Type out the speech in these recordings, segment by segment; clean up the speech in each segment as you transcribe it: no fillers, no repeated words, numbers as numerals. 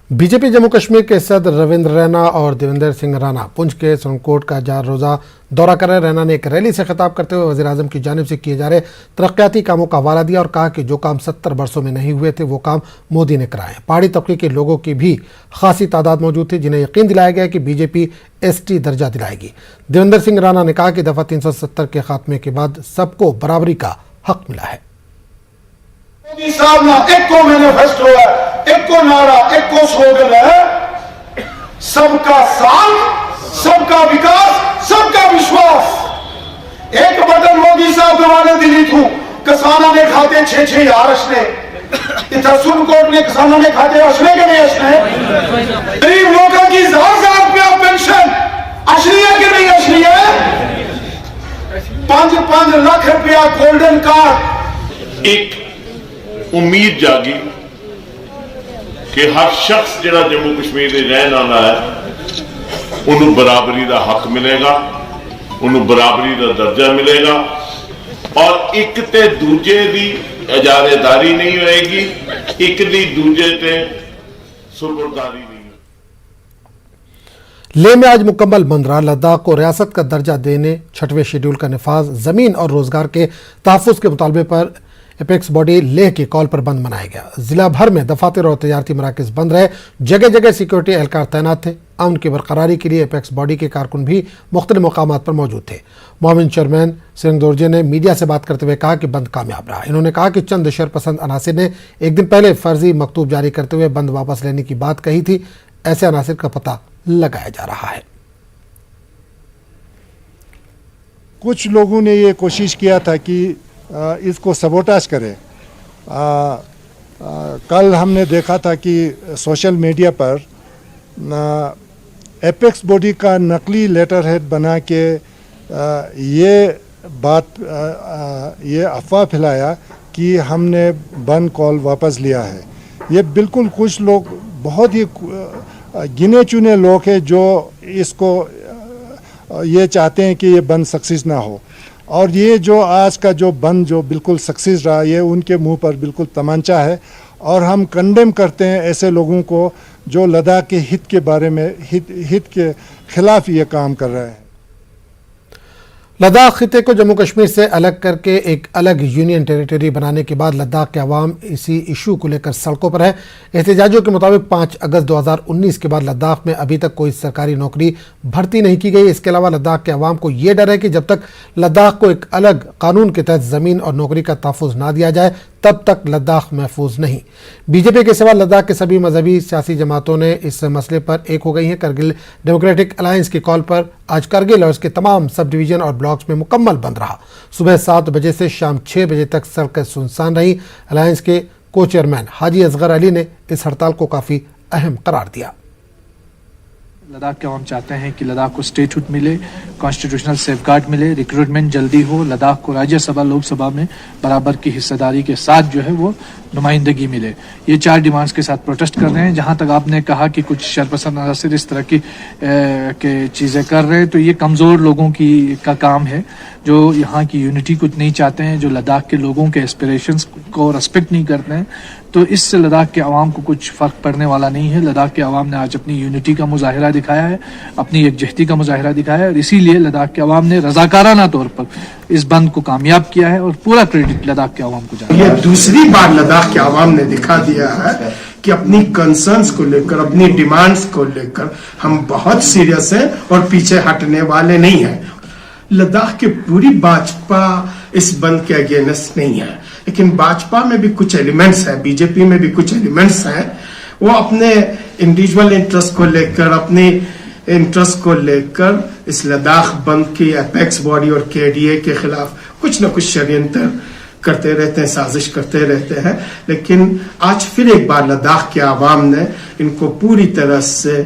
BJP Jammu Kashmir के सदर रविंद्र रैना और देवेंद्र सिंह राणा पुंछ के सुरनकोट का 4 रोजा दौरा कर रहे। रैना ने एक रैली से खिताब करते हुए वज़ीर-ए-आज़म की जानिब से किए जा रहे तरक्याती कामों का हवाला दिया और कहा कि जो काम 70 वर्षों में नहीं हुए थे वो काम मोदी ने कराए। पहाड़ी तबके के लोगों की भी खासी तादाद मौजूद थी जिन्हें यकीन दिलाया गया कि बीजेपी ST दर्जा दिलाएगी। देवेंद्र सिंह राणा ने कहा कि दफा 370 के खात्मे के बाद सबको बराबरी का हक मिला है। मोदी साहब ना एको मैनिफेस्टो है, एको नारा, एको स्लोगन है, सबका साथ, सबका विकास, सबका विश्वास। एक बटन मोदी साहब दबाने दिली थू किसानों ने खाते 6-6 असने इतना सुनकोट ने किसानों ने खाते असने के नहीं असने। गरीब लोगों की 1000 पेंशन असली है कि नहीं असली है? 5-5 लाख रुपया गोल्डन कार्ड। एक उम्मीद जागी कि हर शख्स जिहड़ा जम्मू कश्मीर दे रहन वाला है उन्होंने बराबरी का हक मिलेगा, उन्होंने बराबरी का दर्जा मिलेगा और एक ते दूजे की इजारेदारी नहीं होएगी, एक दी दूजे ते सुपुर्ददारी नहीं। लेह में आज मुकम्मल बंद रहा। लद्दाख को रियासत का दर्जा देने 6वें शेड्यूल का नफाज, जमीन और रोजगार के तहफ़्फ़ुज़ के मुतालबे पर एपेक्स बॉडी लेह की कॉल पर बंद मनाया गया। जिला भर में दफातर और तजारती मराकज़ बंद रहे। जगह जगह सिक्योरिटी एहलकार तैनात थे। अमन की बरकरारी के लिए एपेक्स बॉडी के कारकुन भी मुख्तलिफ मकामात पर मौजूद थे। मोमिन चेयरमैन सिंह दोरजे ने मीडिया से बात करते हुए कहा कि बंद कामयाब रहा। इन्होंने कहा कि चंद शरपसंद अनासिर ने एक दिन पहले फर्जी मकतूब जारी करते हुए बंद वापस लेने की बात कही थी। ऐसे अनासिर का पता लगाया जा रहा है। कुछ लोगों ने ये कोशिश किया था कि इसको सबोटाज करें। कल हमने देखा था कि सोशल मीडिया पर एपेक्स बॉडी का नकली लेटर हेड बना के ये अफवाह फैलाया कि हमने बंद कॉल वापस लिया है। ये बिल्कुल कुछ लोग, बहुत ही गिने चुने लोग हैं जो इसको ये चाहते हैं कि ये बंद सक्सेस ना हो। और ये जो आज का जो बंद जो बिल्कुल सक्सेस रहा, ये उनके मुंह पर बिल्कुल तमंचा है और हम कंडेम करते हैं ऐसे लोगों को जो लद्दाख के हित के बारे में हित के खिलाफ ये काम कर रहे हैं। लद्दाख खिते को जम्मू कश्मीर से अलग करके एक अलग यूनियन टेरिटरी बनाने के बाद लद्दाख के अवाम इसी इशू को लेकर सड़कों पर है। एहतजाजियों के मुताबिक 5 अगस्त 2019 के बाद लद्दाख में अभी तक कोई सरकारी नौकरी भर्ती नहीं की गई। इसके अलावा लद्दाख के अवाम को ये डर है कि जब तक लद्दाख को एक अलग कानून के तहत ज़मीन और नौकरी का तहफ़्फ़ुज़ ना दिया जाए तब तक लद्दाख महफूज नहीं। बीजेपी के सिवा लद्दाख के सभी मजहबी सियासी जमातों ने इस मसले पर एक हो गई हैं। करगिल डेमोक्रेटिक अलायंस की कॉल पर आज करगिल और इसके तमाम सब डिवीज़न और ब्लॉक्स में मुकम्मल बंद रहा। सुबह 7 बजे से शाम 6 बजे तक सड़कें सुनसान रही। अलायंस के को चेयरमैन हाजी असगर अली ने इस हड़ताल को काफ़ी अहम करार दिया। लद्दाख के अवाम चाहते हैं कि लद्दाख को स्टेटहुड मिले, कॉन्स्टिट्यूशनल सेफगार्ड मिले, रिक्रूटमेंट जल्दी हो, लद्दाख को राज्यसभा लोकसभा में बराबर की हिस्सेदारी के साथ जो है वो नुमाइंदगी मिले। ये 4 डिमांड्स के साथ प्रोटेस्ट कर रहे हैं। जहां तक आपने कहा कि कुछ शरपसंद अनासिर इस तरह की चीज़ें कर रहे हैं, तो ये कमज़ोर लोगों का काम है जो यहाँ की यूनिटी को नहीं चाहते हैं, जो लद्दाख के लोगों के एस्पिरेशंस को रेस्पेक्ट नहीं करते हैं। तो इससे लद्दाख के अवाम को कुछ फ़र्क पड़ने वाला नहीं है। लद्दाख के अवाम ने आज अपनी यूनिटी का मुजाहिरा दिखाया है, अपनी एकजहती का मुजाहिरा दिखाया है और इसीलिए लद्दाख के अवाम ने रज़ाकाराना तौर पर इस बंद को कामयाब किया है और पूरा क्रेडिट लद्दाख के अवाम को जाता है। ये दूसरी बार लद्दाख के अवाम ने दिखा दिया है कि अपनी कंसर्न्स को लेकर, अपनी डिमांड्स को लेकर हम बहुत सीरियस हैं और पीछे हटने वाले नहीं हैं। लद्दाख की पूरी भाजपा इस बंद के अगेंस्ट नहीं है, लेकिन भाजपा में भी कुछ एलिमेंट्स हैं, बीजेपी में भी कुछ एलिमेंट्स हैं, वो अपने इंडिविजुअल इंटरेस्ट को लेकर, अपने इंटरेस्ट को लेकर इस लद्दाख बंद की एपेक्स बॉडी और KDA के खिलाफ कुछ न कुछ षड्यंत्र करते रहते हैं, साजिश करते रहते हैं। लेकिन आज फिर एक बार लद्दाख के आवाम ने इनको पूरी तरह से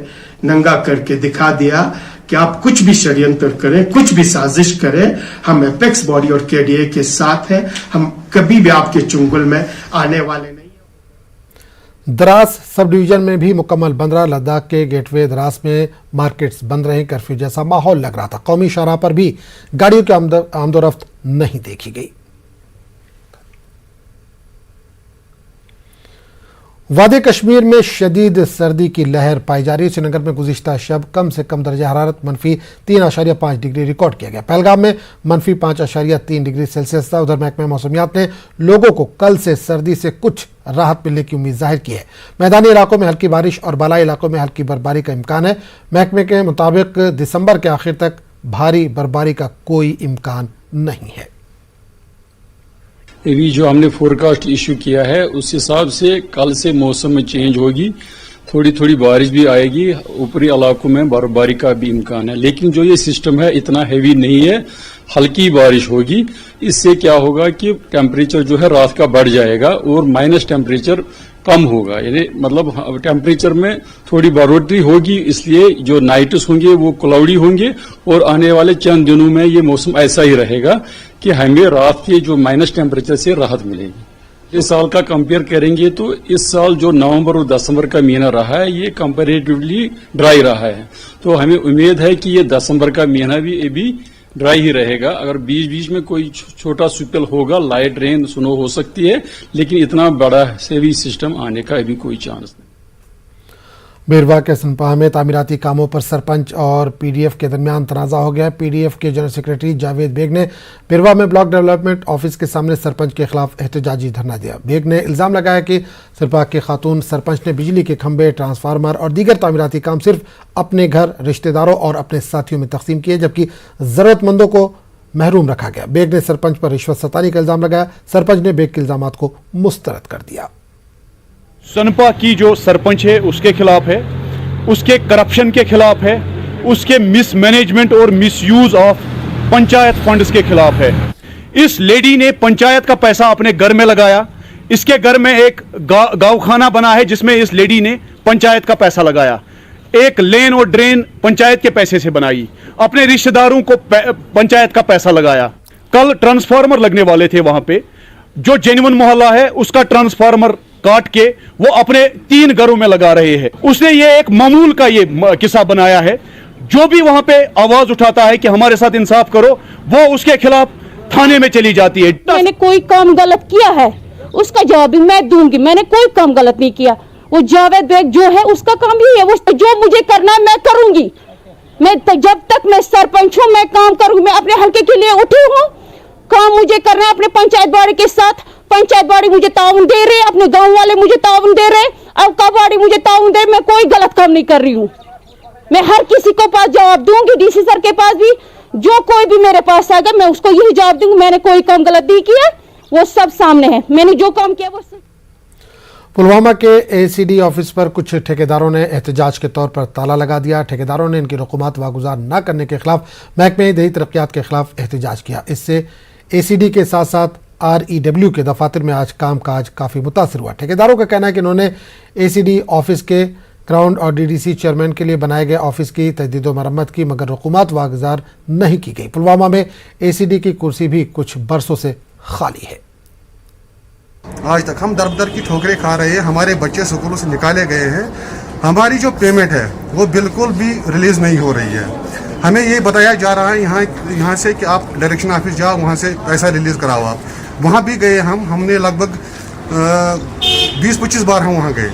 नंगा करके दिखा दिया कि आप कुछ भी षड्यंत्र करें, कुछ भी साजिश करें, हम एपेक्स बॉडी और KDA के साथ हैं। हम कभी भी आपके चुंगल में आने वाले नहीं। द्रास सब डिवीजन में भी मुकम्मल बंद रहा। लद्दाख के गेटवे द्रास में मार्केट्स बंद रहे। कर्फ्यू जैसा माहौल लग रहा था। कौमी शाहराह पर भी गाड़ियों की आमदोरफ्त नहीं देखी गई। वादी कश्मीर में शदीद सर्दी की लहर पाई जा रही है। श्रीनगर में गुज़िश्ता शब कम से कम दर्जा हरारत -3.5 डिग्री रिकॉर्ड किया गया। पहलगाम में -5.3 डिग्री सेल्सियस था। उधर महकमे मौसमियात ने लोगों को कल से सर्दी से कुछ राहत मिलने की उम्मीद जाहिर की है। मैदानी इलाकों में हल्की बारिश और बालाई इलाकों में हल्की बर्फबारी का इम्कान है। महकमे के मुताबिक दिसंबर के आखिर तक भारी बर्फबारी का कोई इम्कान नहीं है। अभी जो हमने फोरकास्ट इशू किया है उस हिसाब से कल से मौसम में चेंज होगी, थोड़ी थोड़ी बारिश भी आएगी, ऊपरी इलाकों में बर्फबारी का भी इम्कान है। लेकिन जो ये सिस्टम है इतना हैवी नहीं है, हल्की बारिश होगी। इससे क्या होगा कि टेम्परेचर जो है रात का बढ़ जाएगा और माइनस टेम्परेचर कम होगा, यानी मतलब टेम्परेचर में थोड़ी बढ़ोतरी होगी। इसलिए जो नाइट्स होंगे वो क्लाउडी होंगे और आने वाले चंद दिनों में ये मौसम ऐसा ही रहेगा कि हमें रात के जो माइनस टेम्परेचर से राहत मिलेगी। इस साल का कंपेयर करेंगे तो इस साल जो नवंबर और दिसंबर का महीना रहा है ये कंपैरेटिवली ड्राई रहा है, तो हमें उम्मीद है कि ये दिसंबर का महीना भी अभी ड्राई ही रहेगा। अगर बीच बीच में कोई छोटा स्पेल होगा, लाइट रेन स्नो हो सकती है, लेकिन इतना बड़ा सेवी सिस्टम आने का अभी कोई चांस नहीं। बेरवा के सनपाह में तामीराती कामों पर सरपंच और पीडीएफ के दरमियान तनाजा हो गया। पीडीएफ के जनरल सेक्रेटरी जावेद बेग ने बेरवा में ब्लॉक डेवलपमेंट ऑफिस के सामने सरपंच के खिलाफ एहतजाजी धरना दिया। बेग ने इल्जाम लगाया कि सिरपा के खातून सरपंच ने बिजली के खंभे, ट्रांसफार्मर और दीगर तामीराती काम सिर्फ अपने घर, रिश्तेदारों और अपने साथियों में तकसीम किए, जबकि जरूरतमंदों को महरूम रखा गया। बेग ने सरपंच पर रिश्वत सतानी का इल्जाम लगाया। सरपंच ने बेग के इल्जाम को मुस्तरद कर दिया। सनपा की जो सरपंच है उसके खिलाफ है, उसके करप्शन के खिलाफ है, उसके मिसमैनेजमेंट और मिसयूज ऑफ पंचायत फंड्स के खिलाफ है। इस लेडी ने पंचायत का पैसा अपने घर में लगाया। इसके घर में एक गाँवखाना बना है जिसमें इस लेडी ने पंचायत का पैसा लगाया। एक लेन और ड्रेन पंचायत के पैसे से बनाई, अपने रिश्तेदारों को पंचायत का पैसा लगाया। कल ट्रांसफार्मर लगने वाले थे वहां पे, जो जेन्युइन मोहल्ला है उसका ट्रांसफार्मर काट के वो अपने 3 घरों में लगा रहे हैं। उसने ये एक मामूल का ये किस्सा बनाया है। जो भी वहां पे आवाज उठाता है कि हमारे साथ इंसाफ करो, वो उसके खिलाफ थाने में चली जाती है। मैंने कोई काम गलत किया है उसका जवाब भी मैं दूंगी। मैंने कोई काम गलत नहीं किया। वो जावेद बेग जो है उसका काम भी है, वो जो मुझे करना है मैं करूंगी। मैं जब तक मैं सरपंच हूं मैं काम करूंगी। मैं अपने हल्के के लिए उठी हूं, काम मुझे करना है अपने पंचायत बाड़ी के साथ। पंचायत बाड़ी मुझे ताउन दे रहे, अपने गांव वाले मुझे ताउन दे रहे, अब का बाड़ी मुझे ताउन दे। मैं कोई गलत काम नहीं कर रही हूँ। मैं हर किसी को पास जवाब दूंगी, डीसी सर के पास भी, जो कोई भी मेरे पास आएगा मैं उसको यही जवाब दूंगी। मैंने कोई काम गलत नहीं किया, वो सब सामने है। मैंने जो काम किया वो सब। पुलवामा के एसीडी ऑफिस पर कुछ ठेकेदारों ने एहतजाज के तौर पर ताला लगा दिया। ठेकेदारों ने इनकी रकूमात वागुजार न करने के खिलाफ महकमे दही तरक्यात के खिलाफ एहतजाज किया। इससे एसीडी के साथ साथ REW के दफातर में आज कामकाज काफ़ी मुतासर हुआ। ठेकेदारों का कहना है कि उन्होंने एसीडी ऑफिस के ग्राउंड और DDC चेयरमैन के लिए बनाए गए ऑफिस की तजदीद व मरम्मत की, मगर रकूमात वागुजार नहीं की गई। पुलवामा में एसीडी की कुर्सी भी कुछ बरसों से खाली है। आज तक हम दर की ठोकरें खा रहे हैं, हमारे बच्चे स्कूलों से निकाले गए हैं, हमारी जो पेमेंट है वो बिल्कुल भी रिलीज नहीं हो रही है। हमें ये बताया जा रहा है यहाँ से कि आप डायरेक्शन ऑफिस जाओ, वहाँ से पैसा रिलीज कराओ। आप वहाँ भी गए, हमने लगभग 20-25 बार हम वहाँ गए,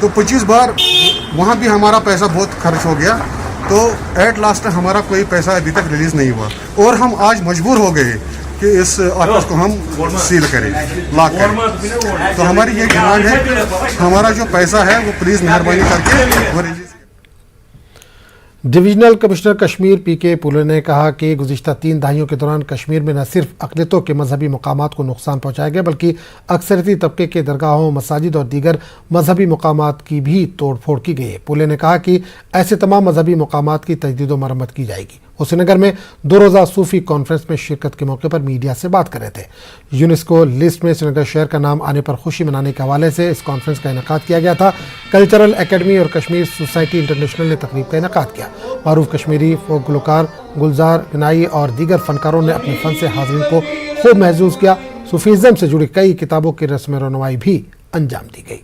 तो 25 बार वहाँ भी हमारा पैसा बहुत खर्च हो गया। तो एट लास्ट हमारा कोई पैसा अभी तक रिलीज नहीं हुआ और हम आज मजबूर हो गए कि इस ऑफिस को हम सील करें, लॉक करें। तो हमारी ये डिमांड है कि हमारा जो पैसा है वो प्लीज़ मेहरबानी करके वो release. Divisional commissioner Kashmir PK पुले ने कहा कि गुज़िश्ता 3 दहाइयों के दौरान कश्मीर में न सिर्फ अक़लियतों के मजहबी मकामात को नुकसान पहुँचाया गया, बल्कि अक्सरती तबके के दरगाहों, मसाजिद और दीगर मजहबी मकामात की भी तोड़ फोड़ की गई है। पुले ने कहा कि ऐसे तमाम मजहबी मकामात की तजदीद व मरम्मत की जाएगी। वो श्रीनगर में 2 रोज़ा सूफी कॉन्फ्रेंस में शिरकत के मौके पर मीडिया से बात कर रहे थे। यूनेस्को लिस्ट में श्रीनगर शहर का नाम आने पर खुशी मनाने के हवाले से इस कॉन्फ्रेंस का इनेकाद किया गया था। कल्चरल एकेडमी और कश्मीर सोसाइटी इंटरनेशनल ने तकरीब का इनेकाद किया। मारूफ कश्मीरी फोक गुलकार, गुलजार, गनाई और दीगर फनकारों ने अपने फन से हाज़रीन को खूब महसूस किया। सूफीज़म से जुड़ी कई किताबों की रस्म रनवाई भी अंजाम दी गई।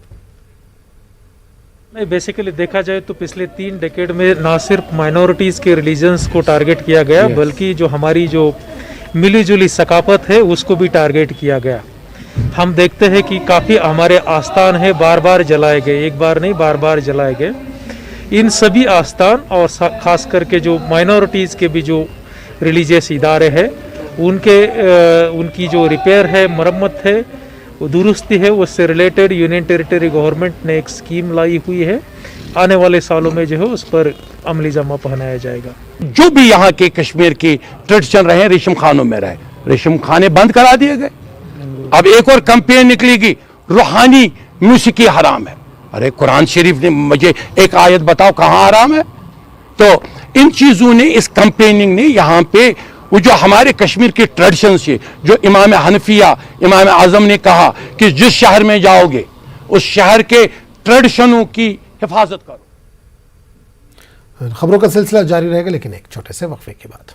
नहीं, बेसिकली देखा जाए तो पिछले 3 डेकेड में ना सिर्फ माइनॉरिटीज़ के रिलीजन्स को टारगेट किया गया, बल्कि जो हमारी जो मिली जुली सकाफत है उसको भी टारगेट किया गया। हम देखते हैं कि काफ़ी हमारे आस्थान है बार बार जलाए गए, एक बार नहीं बार बार जलाए गए। इन सभी आस्थान और ख़ास करके जो माइनॉरिटीज़ के भी जो रिलीजियस इदारे हैं उनकी जो रिपेयर है, मरम्मत है, वो दुरुस्ती है, उससे रिलेटेड यूनियन टेरिटरी गवर्नमेंट ने एक स्कीम लाई हुई है। आने वाले सालों में जो है उस पर अमली जमा पहनाया जाएगा। जो भी यहाँ के कश्मीर के ट्रेडिशन रहे रेशम खानों में रहे, रेशम खाने बंद करा दिए गए। अब एक और कंपेन निकलेगी, रूहानी म्यूसिकी हराम है। अरे कुरान शरीफ ने मुझे एक आयत बताओ कहाँ हराम है? तो इन चीजों ने, इस कंपेनिंग ने यहाँ पे वो जो हमारे कश्मीर के ट्रेडिशन से, जो इमाम हनफिया इमाम आजम ने कहा कि जिस शहर में जाओगे उस शहर के ट्रेडिशनों की हिफाजत करो। खबरों का सिलसिला जारी रहेगा, लेकिन एक छोटे से वक्फे के बाद।